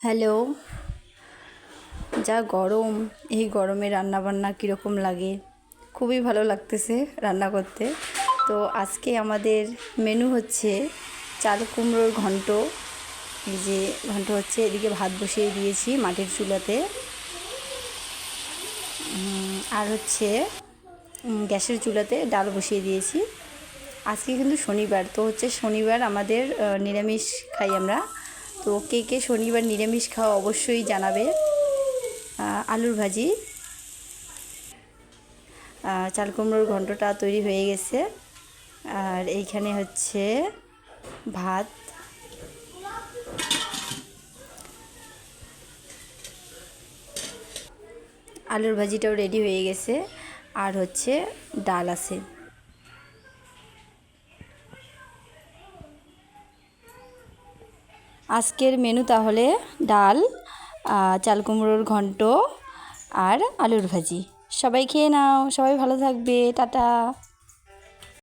Hello. যা গরম, এই গরমে রান্নাবান্না কীরকম লাগে, খুবই ভালো লাগতেছে রান্না করতে। তো আজকে আমাদের মেনু হচ্ছে চাল কুমড়োর ঘন্ট। এই যে ঘন্ট হচ্ছে, এদিকে ভাত বসিয়ে দিয়েছি মাটির চুলাতে, আর হচ্ছে গ্যাসের চুলাতে ডাল বসিয়ে দিয়েছি। আজকে কিন্তু শনিবার, তো হচ্ছে শনিবার আমাদের নিরামিষ খাই আমরা। তো কে কে শনিবার নিরামিষ খাওয়া অবশ্যই জানাবে। আলুর ভাজি, চাল কুমড়োর ঘন্টটা তৈরি হয়ে গেছে। আর এইখানে হচ্ছে ভাত, আলুর ভাজিটাও রেডি হয়ে গেছে, আর হচ্ছে ডাল আছে। আজকের মেনু তাহলে ডাল, চাল কুমড়োর ঘন্ট আর আলুর ভাজি। সবাই খেয়ে নাও, সবাই ভালো থাকবে, টাটা।